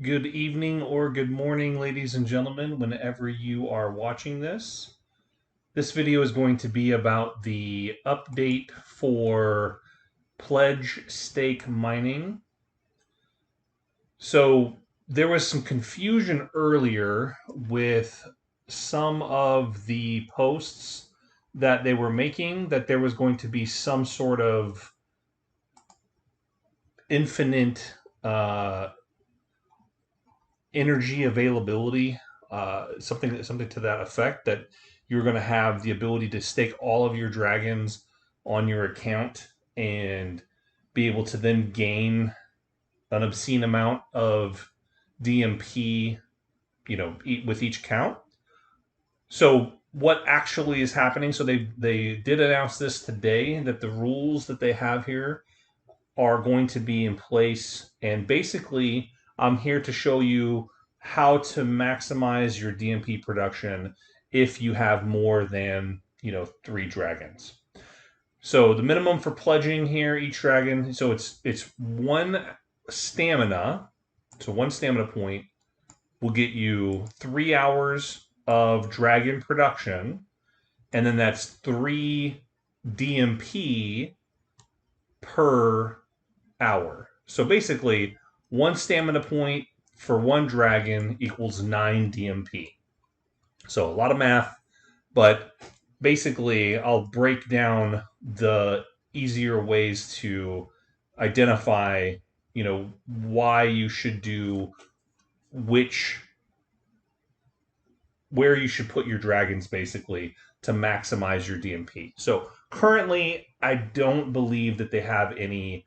Good evening or good morning, ladies and gentlemen, whenever you are watching this. This video is going to be about the update for pledge stake mining. So there was some confusion earlier with some of the posts that they were making that there was going to be some sort of infinite energy availability, something to that effect, that you're going to have the ability to stake all of your dragons on your account and be able to then gain an obscene amount of DMP, with each count. So what actually is happening? So they did announce this today, that the rules that they have here are going to be in place. And basically, I'm here to show you how to maximize your DMP production if you have more than 3 dragons. So the minimum for pledging here, each dragon, so it's 1 stamina. So 1 stamina point will get you 3 hours of dragon production, and then that's 3 DMP per hour. So basically, 1 stamina point for 1 dragon equals 9 DMP. So a lot of math, but basically, I'll break down the easier ways to identify, why you should do where you should put your dragons, basically, to maximize your DMP. So currently, I don't believe that they have any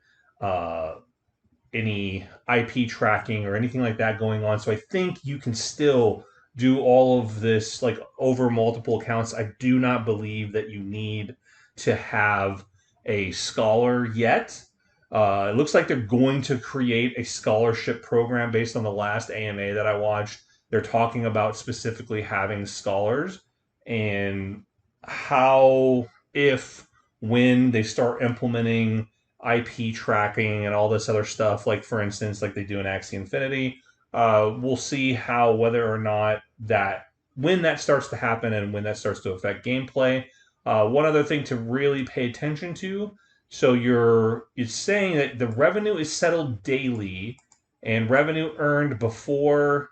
IP tracking or anything like that going on. So I think you can still do all of this like over multiple accounts. I do not believe that you need to have a scholar yet. It looks like they're going to create a scholarship program based on the last AMA that I watched. They're talking about specifically having scholars, and how, if, when they start implementing IP tracking and all this other stuff, like for instance, like they do in Axie Infinity, we'll see whether or not when that starts to happen and when that starts to affect gameplay. One other thing to really pay attention to: so it's saying that the revenue is settled daily, and revenue earned before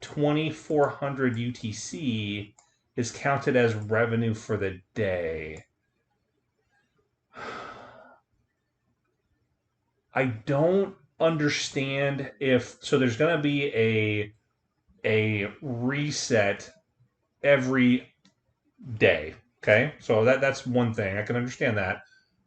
2400 UTC is counted as revenue for the day. I don't understand if so. There's going to be a reset every day. Okay, so that's one thing I can understand that,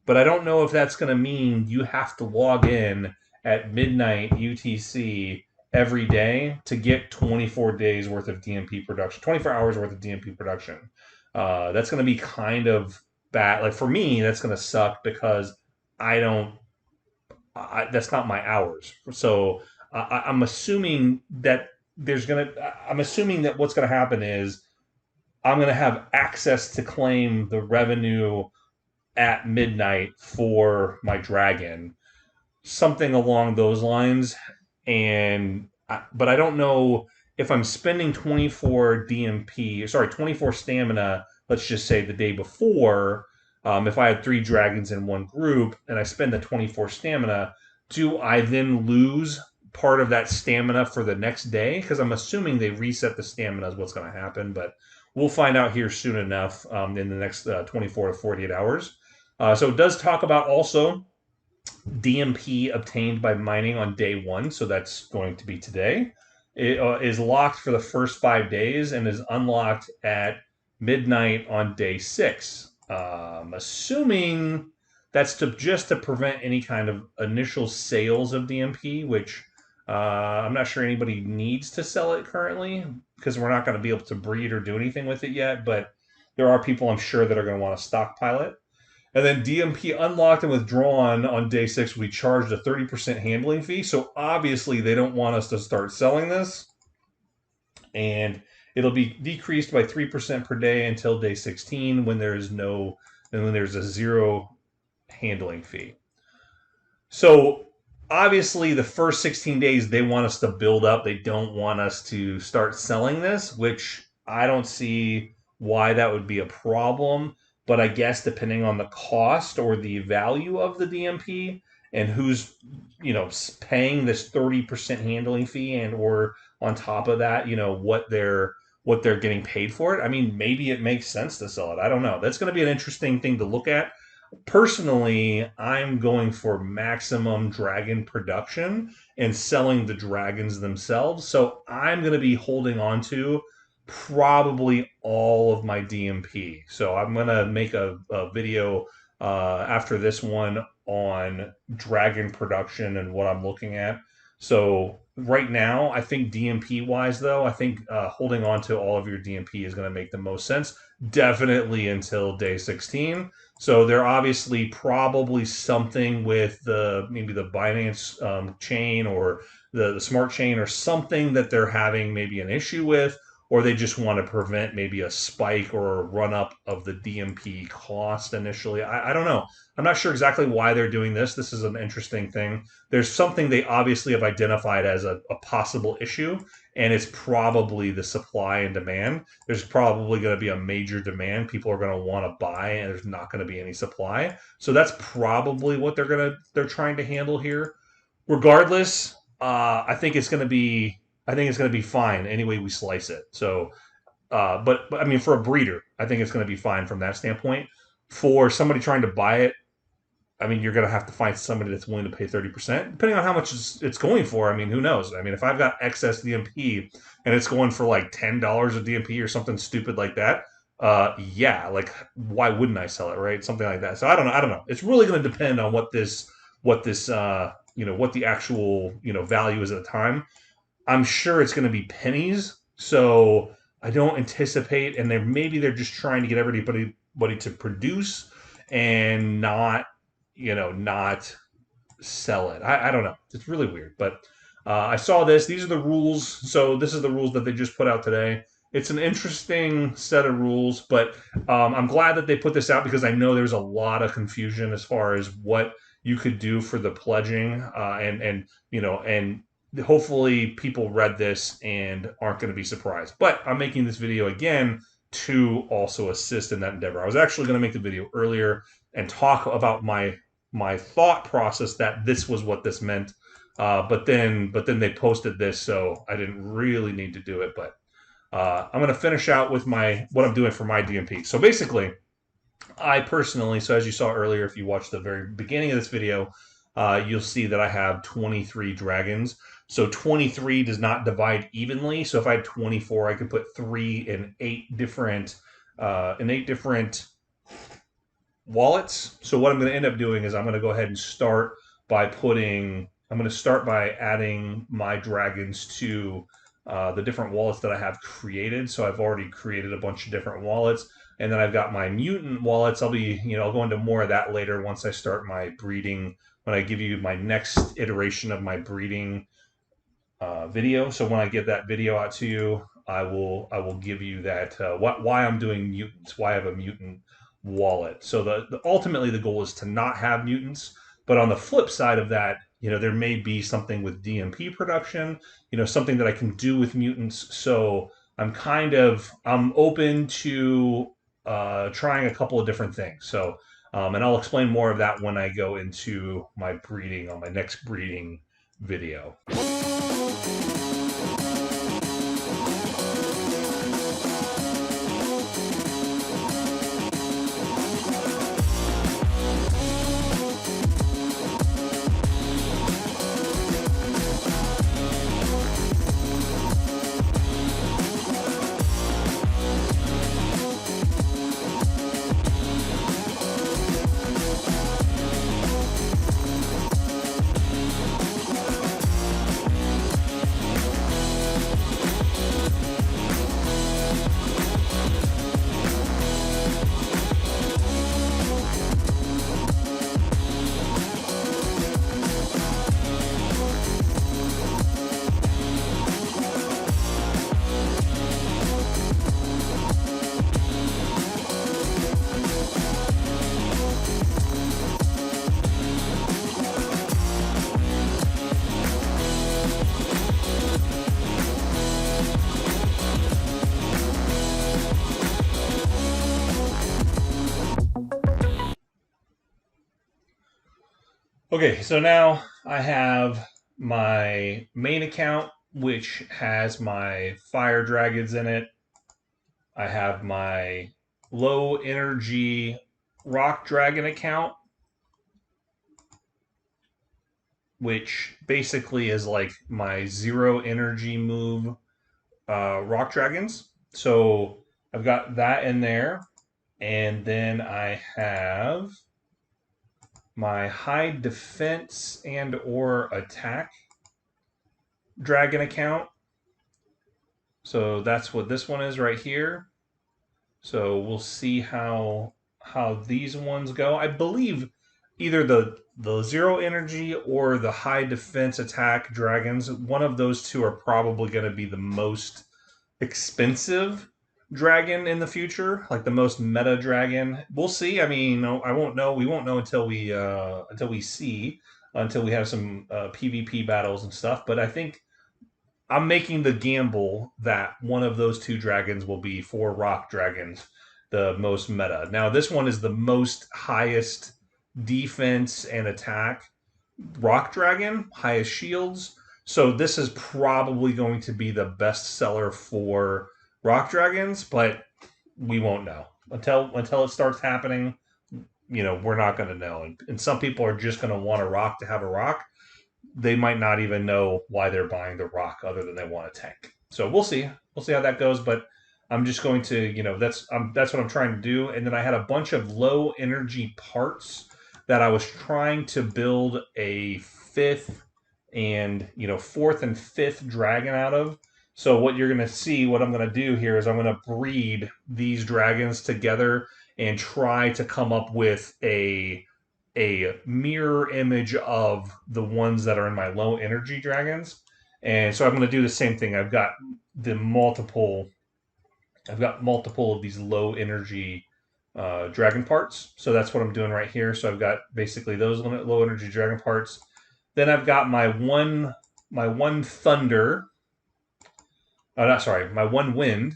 but I don't know if that's going to mean you have to log in at midnight UTC every day to get 24 days worth of DMP production, 24 hours worth of DMP production. That's going to be kind of bad. Like for me, that's going to suck because I don't that's not my hours. So I'm assuming that I'm assuming that what's gonna happen is I'm gonna have access to claim the revenue at midnight for my dragon, something along those lines. But I don't know if I'm spending 24 stamina, let's just say the day before. If I had 3 dragons in one group and I spend the 24 stamina, do I then lose part of that stamina for the next day? Because I'm assuming they reset the stamina is what's going to happen, but we'll find out here soon enough, in the next 24 to 48 hours. So it does talk about also DMP obtained by mining on day 1, so that's going to be today. It is locked for the first 5 days and is unlocked at midnight on day 6. Assuming that's just to prevent any kind of initial sales of DMP, which I'm not sure anybody needs to sell it currently because we're not going to be able to breed or do anything with it yet. But there are people, I'm sure, that are going to want to stockpile it. And then DMP unlocked and withdrawn on day 6, we charged a 30% handling fee. So obviously they don't want us to start selling this. And it'll be decreased by 3% per day until day 16 when there's a 0 handling fee. So obviously the first 16 days they want us to build up. They don't want us to start selling this, which I don't see why that would be a problem. But I guess depending on the cost or the value of the DMP and who's paying this 30% handling fee, and or on top of that, what they're getting paid for it. I mean, maybe it makes sense to sell it. I don't know. That's going to be an interesting thing to look at. Personally, I'm going for maximum dragon production and selling the dragons themselves. So I'm going to be holding on to probably all of my DMP. So I'm going to make a video after this one on dragon production and what I'm looking at. So right now, I think DMP wise, though, I think holding on to all of your DMP is going to make the most sense. Definitely until day 16. So they're obviously probably something with maybe the Binance chain or the smart chain or something that they're having maybe an issue with, or they just want to prevent maybe a spike or a run up of the DMP cost initially. I don't know. I'm not sure exactly why they're doing this. This is an interesting thing. There's something they obviously have identified as a possible issue, and it's probably the supply and demand. There's probably going to be a major demand. People are going to want to buy, and there's not going to be any supply. So that's probably what they're trying to handle here. Regardless, I think it's going to be fine any way we slice it. So, but I mean, for a breeder, I think it's going to be fine from that standpoint. For somebody trying to buy it, I mean, you're going to have to find somebody that's willing to pay 30%, depending on how much it's going for. I mean, who knows? I mean, if I've got excess DMP and it's going for like $10 a DMP or something stupid like that, yeah, like why wouldn't I sell it, right? Something like that. So I don't know. It's really going to depend on what the actual value is at the time. I'm sure it's going to be pennies, so I don't anticipate, and maybe they're just trying to get everybody to produce and not sell it. I don't know. It's really weird, but I saw this. These are the rules. So this is the rules that they just put out today. It's an interesting set of rules, but I'm glad that they put this out because I know there's a lot of confusion as far as what you could do for the pledging, and hopefully people read this and aren't going to be surprised. But I'm making this video again to also assist in that endeavor. I was actually going to make the video earlier and talk about my thought process that this was what this meant, but then they posted this, so I didn't really need to do it. But I'm going to finish out with what I'm doing for my DMP. So basically, I personally, so as you saw earlier, if you watched the very beginning of this video, you'll see that I have 23 dragons. So 23 does not divide evenly. So if I had 24, I could put 3 in 8 different wallets. So what I'm going to end up doing is I'm going to go ahead and start by adding my dragons to the different wallets that I have created. So I've already created a bunch of different wallets. And then I've got my mutant wallets. I'll go into more of that later once I start my breeding, when I give you my next iteration of my breeding video. So when I get that video out to you, I will give you that why I'm doing mutants, why I have a mutant wallet. So ultimately the goal is to not have mutants, but on the flip side of that, there may be something with DMP production, something that I can do with mutants. So I'm open to trying a couple of different things. So and I'll explain more of that when I go into my breeding on my next breeding video. Okay, so now I have my main account, which has my fire dragons in it. I have my low energy rock dragon account, which basically is like my zero energy move rock dragons. So I've got that in there. And then I have my high defense and or attack dragon account. So that's what this one is right here. So we'll see how these ones go. I believe either the zero energy or the high defense attack dragons, one of those two are probably going to be the most expensive dragon in the future, like the most meta dragon. We'll see. I mean, I won't know. We won't know until we see, until we have some PvP battles and stuff. But I think I'm making the gamble that one of those two dragons will be for rock dragons, the most meta. Now, this one is the most highest defense and attack rock dragon, highest shields. So this is probably going to be the best seller for rock dragons, but we won't know until it starts happening. We're not going to know, and some people are just going to want a rock to have a rock. They might not even know why they're buying the rock other than they want a tank. So we'll see. We'll see how that goes. But I'm just going to, that's what I'm trying to do. And then I had a bunch of low energy parts that I was trying to build a fifth and fourth and fifth dragon out of. So what you're going to see, what I'm going to do here is I'm going to breed these dragons together and try to come up with a mirror image of the ones that are in my low energy dragons. And so I'm going to do the same thing. I've got multiple of these low energy dragon parts. So that's what I'm doing right here. So I've got basically those low energy dragon parts. Then I've got my one thunder. Oh, not sorry, my one wind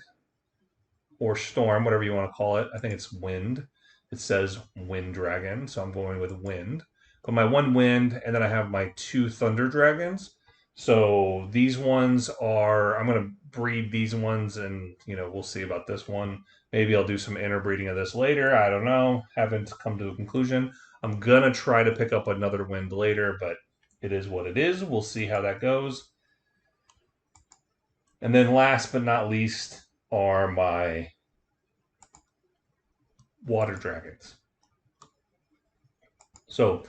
or storm, whatever you want to call it. I think it's wind. It says wind dragon, so I'm going with wind. But my one wind, and then I have my two thunder dragons. So these ones are, I'm going to breed these ones, and we'll see about this one. Maybe I'll do some interbreeding of this later. I don't know. Haven't come to a conclusion. I'm going to try to pick up another wind later, but it is what it is. We'll see how that goes. And then last but not least are my water dragons. So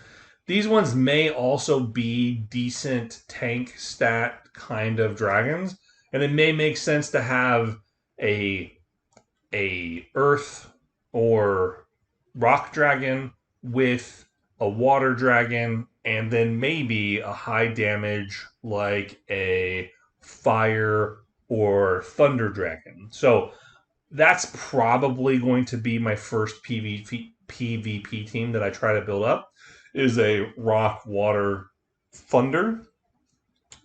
these ones may also be decent tank stat kind of dragons, and it may make sense to have a earth or rock dragon with a water dragon, and then maybe a high damage like a fire or thunder dragon. So that's probably going to be my first PvP team that I try to build up is a rock, water, thunder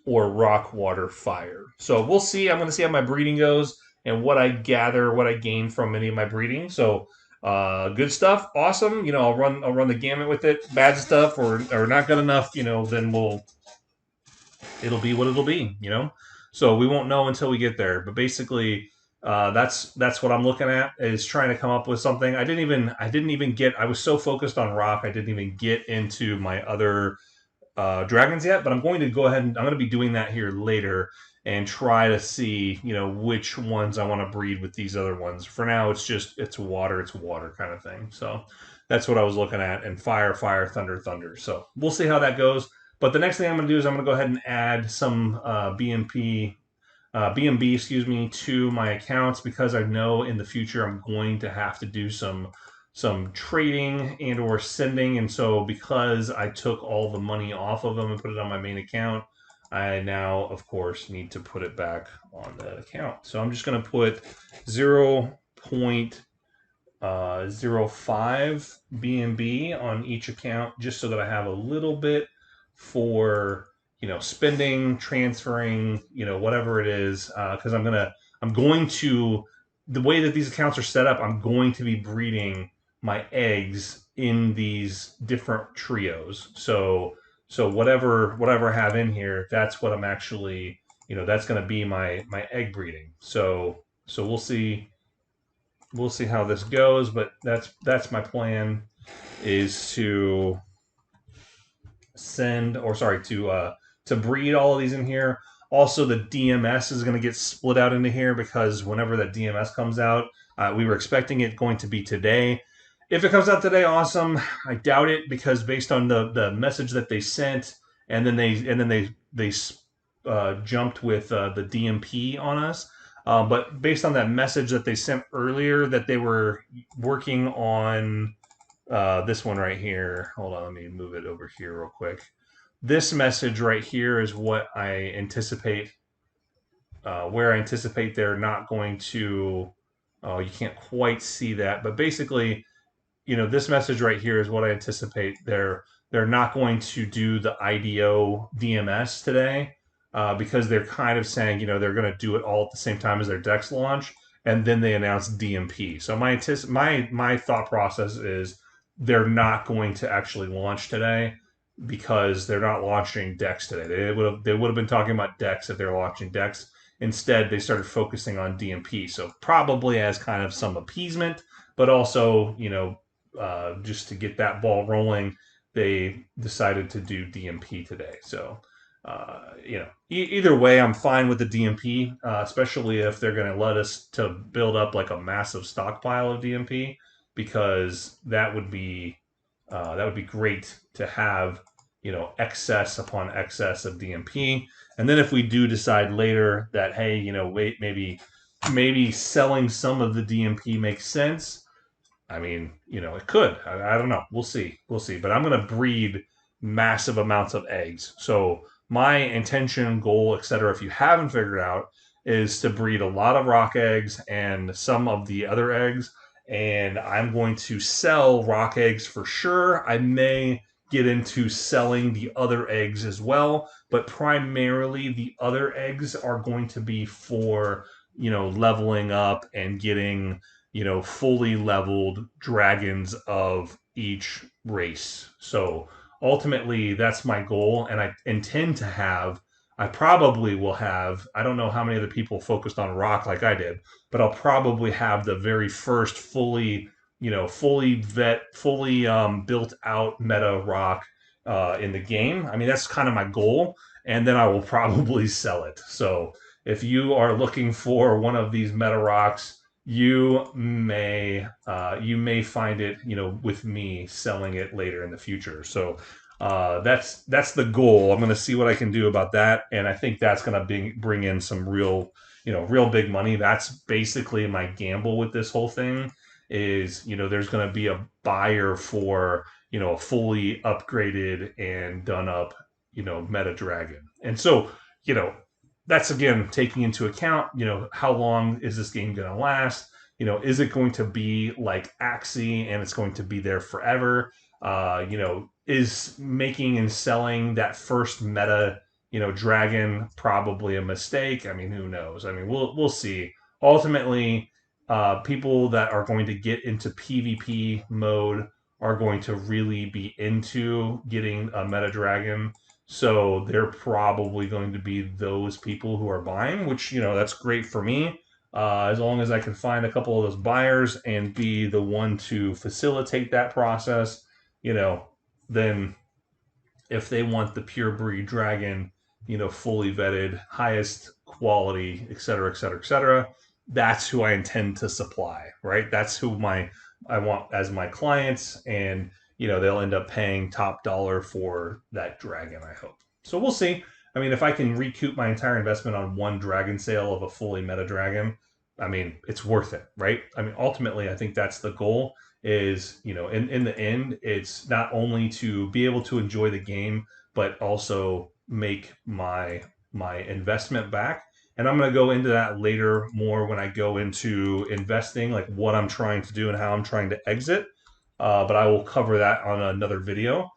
or rock, water, fire. So we'll see. I'm going to see how my breeding goes and what I gather, what I gain from any of my breeding. So good stuff, awesome. I'll run the gamut with it. Bad stuff or not good enough, then it'll be what it'll be. So we won't know until we get there. But basically, that's what I'm looking at is trying to come up with something. I didn't even get. I was so focused on rock, I didn't even get into my other dragons yet. But I'm going to go ahead and I'm going to be doing that here later and try to see which ones I want to breed with these other ones. For now, it's water kind of thing. So that's what I was looking at, and fire, thunder, thunder. So we'll see how that goes. But the next thing I'm going to do is I'm going to go ahead and add some BNB, excuse me, to my accounts because I know in the future I'm going to have to do some trading and or sending. And so because I took all the money off of them and put it on my main account, I now, of course, need to put it back on that account. So I'm just going to put 0.05 BNB on each account just so that I have a little bit for spending, transferring, whatever it is, because I'm going to the way that these accounts are set up, I'm going to be breeding my eggs in these different trios. So whatever I have in here, that's what I'm actually, that's going to be my egg breeding. So we'll see how this goes, but that's my plan, is to to breed all of these in here. Also, the DMS is going to get split out into here, because whenever that DMS comes out, we were expecting it going to be today. If it comes out today, awesome. I doubt it, because based on the message that they sent, and then they jumped with the DMP on us. But based on that message that they sent earlier, that they were working on this one right here. Hold on, let me move it over here real quick. This message right here is what I anticipate, where I anticipate they're not going to. Oh, you can't quite see that, but basically, this message right here is what I anticipate. They're not going to do the IDO DMS today, because they're kind of saying, they're going to do it all at the same time as their DEX launch, and then they announce DMP. So my thought process is they're not going to actually launch today, because they're not launching DEX today. They would have been talking about DEX if they were launching DEX. Instead, they started focusing on DMP. So probably as kind of some appeasement, but also, just to get that ball rolling, they decided to do DMP today. So, either way, I'm fine with the DMP, especially if they're going to let us to build up like a massive stockpile of DMP, because that would be great to have, excess upon excess of DMP. And then if we do decide later that, hey, wait, maybe selling some of the DMP makes sense. I mean, it could. I don't know. We'll see. We'll see. But I'm going to breed massive amounts of eggs. So my intention, goal, etc., if you haven't figured out, is to breed a lot of rock eggs and some of the other eggs. And I'm going to sell rock eggs for sure. I may get into selling the other eggs as well, but primarily the other eggs are going to be for, leveling up and getting, fully leveled dragons of each race. So ultimately, that's my goal, and I intend to have. I probably will have. I don't know how many other people focused on rock like I did, but I'll probably have the very first fully, fully built out meta rock in the game. I mean, that's kind of my goal, and then I will probably sell it. So if you are looking for one of these meta rocks, you may find it, with me selling it later in the future. So that's the goal. I'm going to see what I can do about that, and I think that's going to bring in some real big money. That's basically my gamble with this whole thing. Is, there's going to be a buyer for, a fully upgraded and done up, meta dragon, and so, that's again taking into account, how long is this game going to last? Is it going to be like Axie and it's going to be there forever? Is making and selling that first meta, dragon probably a mistake? I mean, who knows? I mean, we'll see. Ultimately, people that are going to get into PvP mode are going to really be into getting a meta dragon. So they're probably going to be those people who are buying, which, that's great for me. As long as I can find a couple of those buyers and be the one to facilitate that process, then if they want the pure breed dragon, fully vetted, highest quality, et cetera, et cetera, et cetera, that's who I intend to supply, right? That's who I want as my clients, and they'll end up paying top dollar for that dragon, I hope. So we'll see. I mean, if I can recoup my entire investment on one dragon sale of a fully meta dragon, I mean, it's worth it, right? I mean, ultimately, I think that's the goal. Is, in the end, it's not only to be able to enjoy the game, but also make my investment back. And I'm going to go into that later more when I go into investing, like what I'm trying to do and how I'm trying to exit. But I will cover that on another video.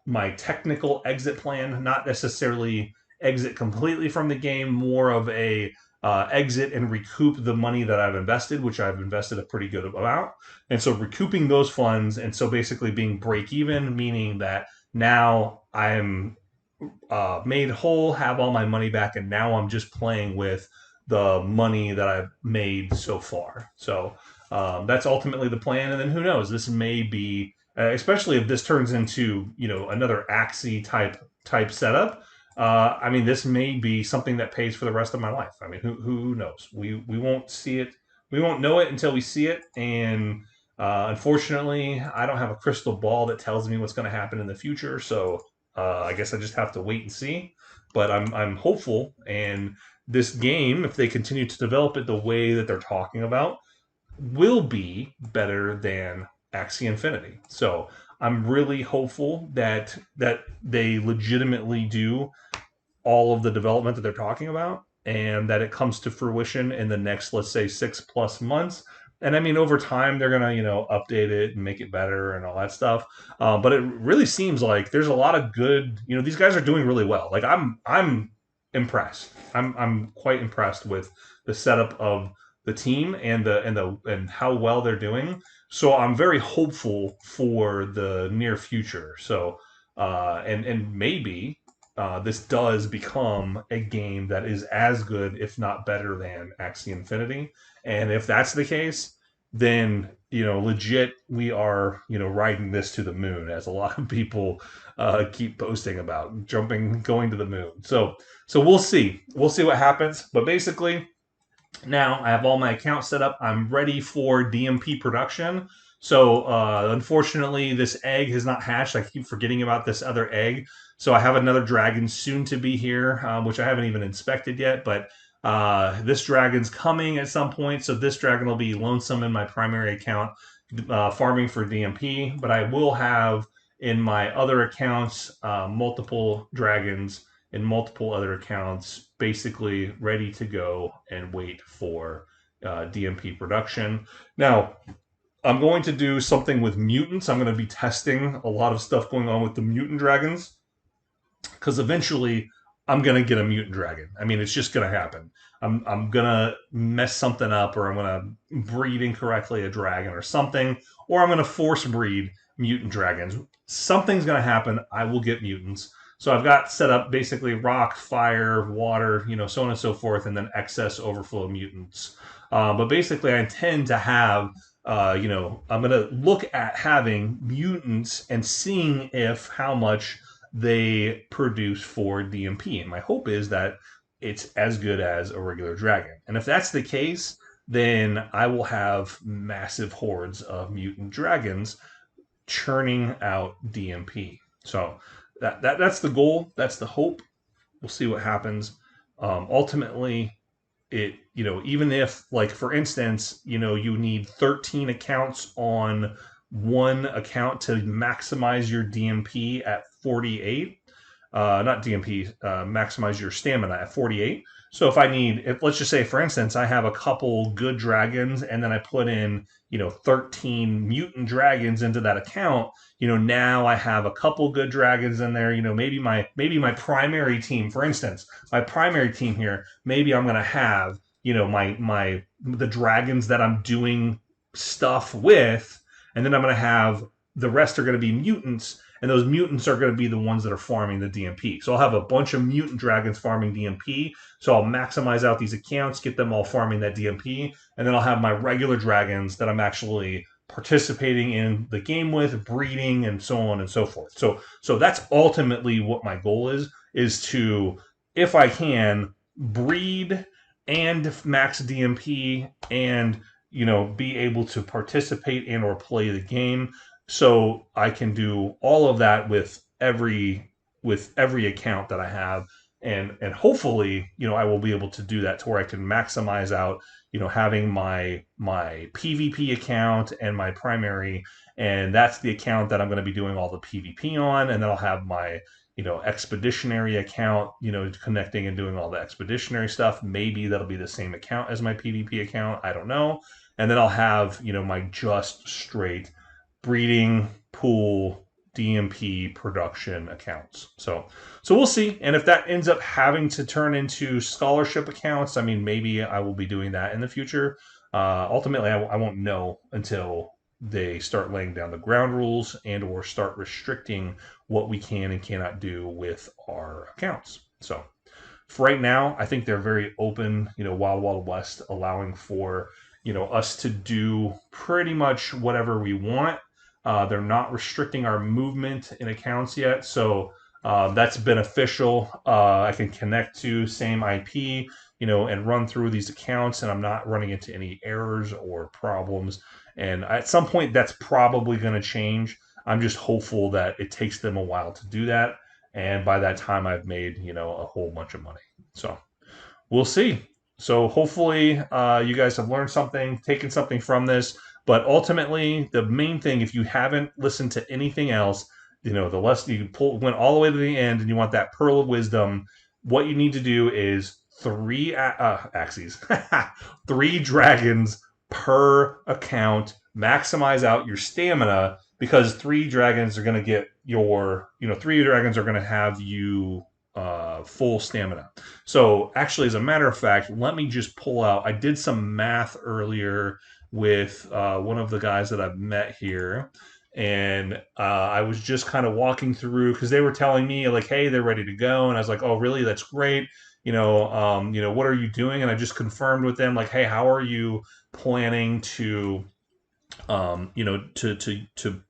My technical exit plan, not necessarily exit completely from the game, more of a exit and recoup the money that I've invested, which I've invested a pretty good amount. And so recouping those funds, and so basically being break even, meaning that now I'm made whole, have all my money back, and now I'm just playing with the money that I've made so far. So that's ultimately the plan. And then who knows? This may be, especially if this turns into another Axie type setup. I mean, this may be something that pays for the rest of my life. I mean, who knows? We won't see it. We won't know it until we see it. And unfortunately, I don't have a crystal ball that tells me what's going to happen in the future. So I guess I just have to wait and see. But I'm hopeful, and this game, if they continue to develop it the way that they're talking about, will be better than Axie Infinity. So I'm really hopeful that they legitimately do all of the development that they're talking about, and that it comes to fruition in the next, let's say, 6+ months. And I mean, over time, they're gonna, update it and make it better and all that stuff. But it really seems like there's a lot of good. These guys are doing really well. Like I'm impressed. I'm quite impressed with the setup of the team and how well they're doing. So I'm very hopeful for the near future. So and maybe this does become a game that is as good, if not better, than Axie Infinity. And if that's the case, then legit, we are riding this to the moon, as a lot of people keep posting about going to the moon. So we'll see. We'll see what happens. But basically, now I have all my accounts set up. I'm ready for DMP production. So unfortunately, this egg has not hatched. I keep forgetting about this other egg. So I have another dragon soon to be here, which I haven't even inspected yet. But this dragon's coming at some point. So this dragon will be lonesome in my primary account, farming for DMP. But I will have in my other accounts multiple dragons in multiple other accounts, basically ready to go and wait for DMP production. Now, I'm going to do something with mutants. I'm going to be testing a lot of stuff going on with the mutant dragons, because eventually I'm going to get a mutant dragon. I mean, it's just going to happen. I'm going to mess something up, or I'm going to breed incorrectly a dragon or something, or I'm going to force breed mutant dragons. Something's going to happen. I will get mutants. So I've got set up basically rock, fire, water, so on and so forth, and then excess overflow mutants. But basically, I intend to have, I'm going to look at having mutants and seeing how much they produce for DMP. And my hope is that it's as good as a regular dragon. And if that's the case, then I will have massive hordes of mutant dragons churning out DMP. So that's the goal. That's the hope. We'll see what happens. Ultimately, it even if, like, for instance, you need 13 accounts on one account to maximize your DMP at 48. Not DMP, maximize your stamina at 48. So if let's just say, for instance, I have a couple good dragons, and then I put in 13 mutant dragons into that account. Now I have a couple good dragons in there. Maybe my primary team, for instance, my primary team here, maybe I'm gonna have the dragons that I'm doing stuff with, and then I'm gonna have the rest are gonna be mutants. And those mutants are going to be the ones that are farming the DMP. So I'll have a bunch of mutant dragons farming DMP. So I'll maximize out these accounts, get them all farming that DMP. And then I'll have my regular dragons that I'm actually participating in the game with, breeding, and so on and so forth. So that's ultimately what my goal is to, if I can, breed and max DMP and be able to participate and or play the game. So I can do all of that with every account that I have, and hopefully I will be able to do that to where I can maximize out having my PvP account and my primary, and that's the account that I'm going to be doing all the PvP on, and then I'll have my expeditionary account connecting and doing all the expeditionary stuff. Maybe that'll be the same account as my PvP account, I don't know. And then I'll have my just straight breeding pool DMP production accounts. So we'll see. And if that ends up having to turn into scholarship accounts, I mean, maybe I will be doing that in the future. Ultimately, I won't know until they start laying down the ground rules and or start restricting what we can and cannot do with our accounts. So for right now, I think they're very open, wild, wild west, allowing for, us to do pretty much whatever we want. They're not restricting our movement in accounts yet. So that's beneficial. I can connect to same IP, and run through these accounts, and I'm not running into any errors or problems. And at some point, that's probably going to change. I'm just hopeful that it takes them a while to do that. And by that time, I've made, a whole bunch of money. So we'll see. So hopefully you guys have learned something, taken something from this. But ultimately, the main thing, if you haven't listened to anything else, the less you went all the way to the end and you want that pearl of wisdom, what you need to do is three axes, three dragons per account, maximize out your stamina, because three dragons are going to get three dragons are going to have you full stamina. So actually, as a matter of fact, let me just pull out, I did some math earlier with one of the guys that I've met here. And I was just kind of walking through because they were telling me like, hey, they're ready to go. And I was like, oh, really? That's great. What are you doing? And I just confirmed with them like, hey, how are you planning to, to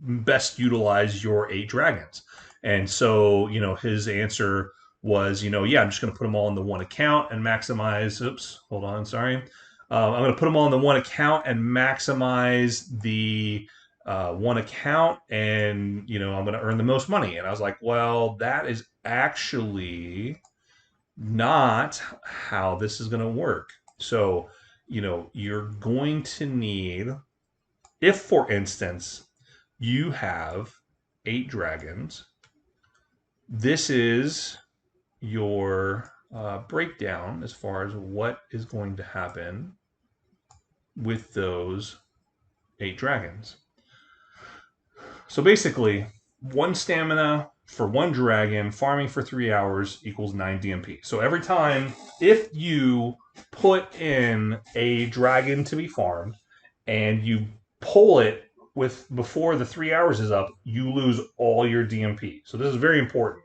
best utilize your 8 dragons? And so, his answer was, yeah, I'm just going to put them all in the one account and maximize. Oops, hold on, sorry. I'm going to put them all in the one account and maximize the one account, and I'm going to earn the most money. And I was like, well, that is actually not how this is going to work. So, you're going to need, if for instance, you have 8 dragons, this is your breakdown as far as what is going to happen with those 8 dragons. So basically, 1 stamina for 1 dragon, farming for 3 hours equals 9 DMP. So every time, if you put in a dragon to be farmed and you pull it before the 3 hours is up, you lose all your DMP. So this is very important.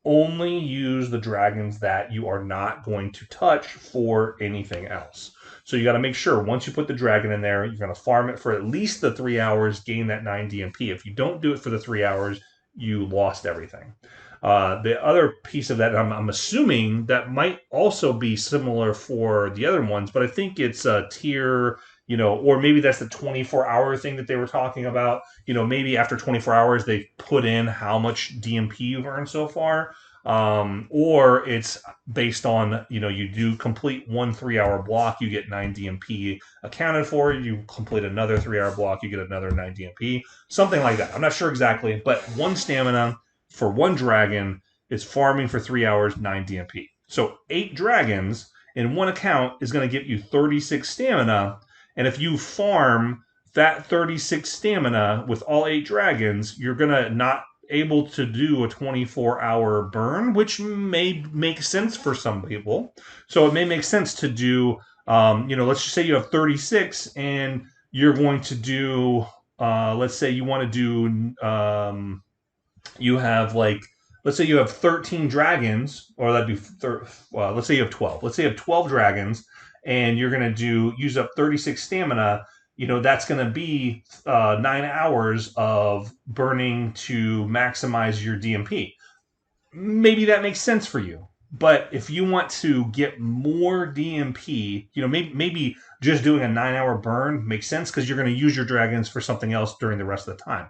Only use the dragons that you are not going to touch for anything else. So you got to make sure once you put the dragon in there, you're going to farm it for at least the 3 hours, gain that 9 DMP. If you don't do it for the 3 hours, you lost everything. The other piece of that, I'm assuming that might also be similar for the other ones, but I think it's a tier, or maybe that's the 24-hour thing that they were talking about. Maybe after 24 hours, they put in how much DMP you've earned so far. Or it's based on, you do complete 1 3-hour block, you get 9 DMP accounted for. You complete another 3-hour block, you get another 9 DMP. Something like that. I'm not sure exactly, but 1 stamina for 1 dragon is farming for 3 hours, 9 DMP. So 8 dragons in 1 account is going to get you 36 stamina. And if you farm that 36 stamina with all 8 dragons, you're going to not able to do a 24-hour burn, which may make sense for some people. So it may make sense to do, let's just say you have 36 and you're going to do, let's say you want to do, you have like, let's say you have 13 dragons, or that'd be, let's say you have 12. Let's say you have 12 dragons and you're going to use up 36 stamina. That's going to be 9 hours of burning to maximize your DMP. Maybe that makes sense for you. But if you want to get more DMP, maybe just doing a 9-hour burn makes sense because you're going to use your dragons for something else during the rest of the time.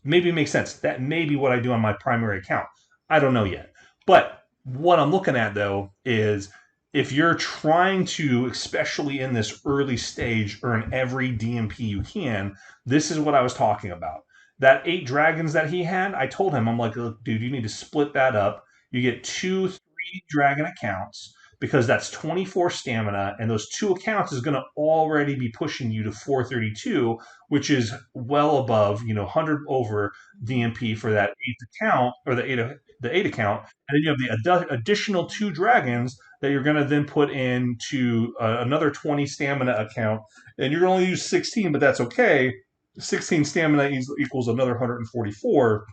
Maybe it makes sense. That may be what I do on my primary account. I don't know yet. But what I'm looking at, though, is if you're trying to, especially in this early stage, earn every DMP you can, this is what I was talking about. That 8 dragons that he had, I told him, I'm like, look, dude, you need to split that up. You get 2 3 dragon accounts. because that's 24 stamina, and those 2 accounts is going to already be pushing you to 432, which is well above, 100 over DMP for that 8th account, or the 8 account. And then you have the additional 2 dragons that you're going to then put into another 20 stamina account, and you're going to only use 16, but that's okay. 16 stamina equals another 144.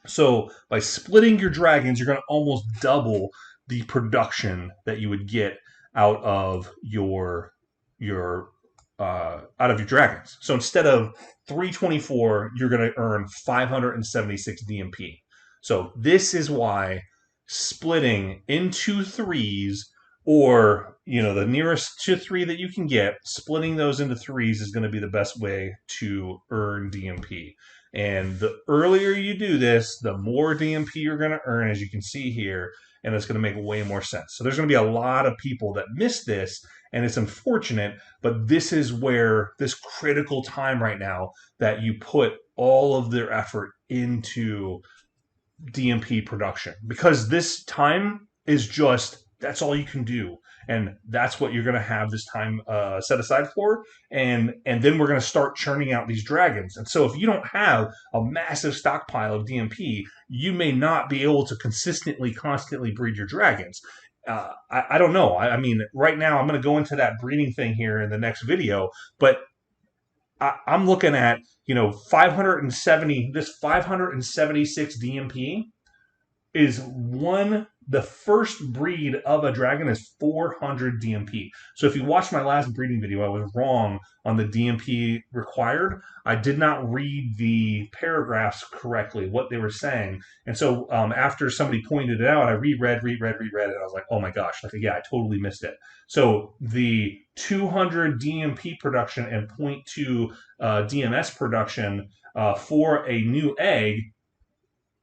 So by splitting your dragons, you're going to almost double the production that you would get out of your dragons. So instead of 324, you're going to earn 576 DMP. So this is why splitting into threes, or the nearest to 3 that you can get, splitting those into threes is going to be the best way to earn DMP. And the earlier you do this, the more DMP you're going to earn, as you can see here, and it's going to make way more sense. So there's going to be a lot of people that miss this, and it's unfortunate, but this is where this critical time right now that you put all of their effort into DMP production, because this time is just, that's all you can do, and that's what you're going to have this time set aside for, and then we're going to start churning out these dragons. And so if you don't have a massive stockpile of DMP, you may not be able to constantly breed your dragons. I don't know. I mean, right now I'm going to go into that breeding thing here in the next video, but I'm looking at 576 DMP is the first breed of a dragon is 400 DMP. So if you watched my last breeding video, I was wrong on the DMP required. I did not read the paragraphs correctly, what they were saying. And so after somebody pointed it out, I reread it, and I was like, oh my gosh, yeah, I totally missed it. So the 200 DMP production and 0.2 DMS production for a new egg,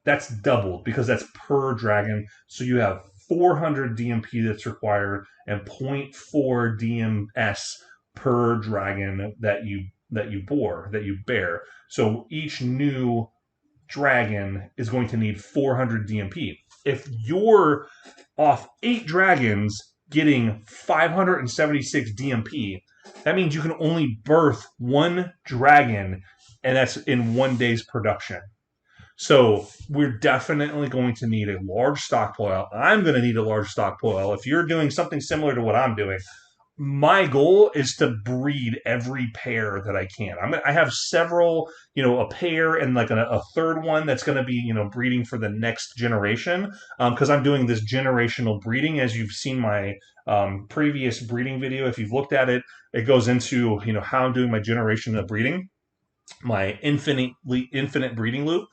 that's doubled because that's per dragon. So you have 400 DMP that's required and 0.4 DMS per dragon that you bear. So each new dragon is going to need 400 DMP. If you're off 8 dragons getting 576 DMP, that means you can only birth 1 dragon, and that's in 1 day's production. So we're definitely going to need a large stockpile. I'm going to need a large stockpile. If you're doing something similar to what I'm doing, my goal is to breed every pair that I can. I have several, a pair and like a third one that's going to be, breeding for the next generation, because I'm doing this generational breeding. As you've seen my previous breeding video, if you've looked at it, it goes into, how I'm doing my generation of breeding, my infinite breeding loop.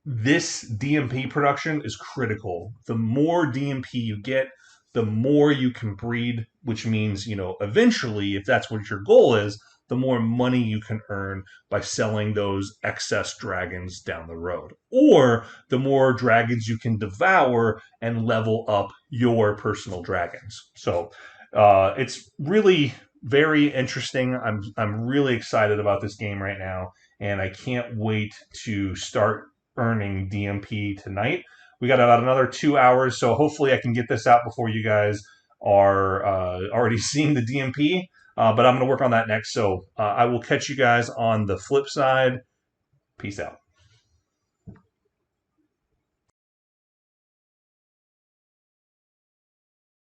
This DMP production is critical. The more DMP you get, the more you can breed, which means, eventually, if that's what your goal is, the more money you can earn by selling those excess dragons down the road. Or the more dragons you can devour and level up your personal dragons. So it's really very interesting. I'm really excited about this game right now, and I can't wait to start earning DMP tonight. We got about another 2 hours, so hopefully I can get this out before you guys are already seeing the DMP, but I'm going to work on that next. So I will catch you guys on the flip side. Peace out.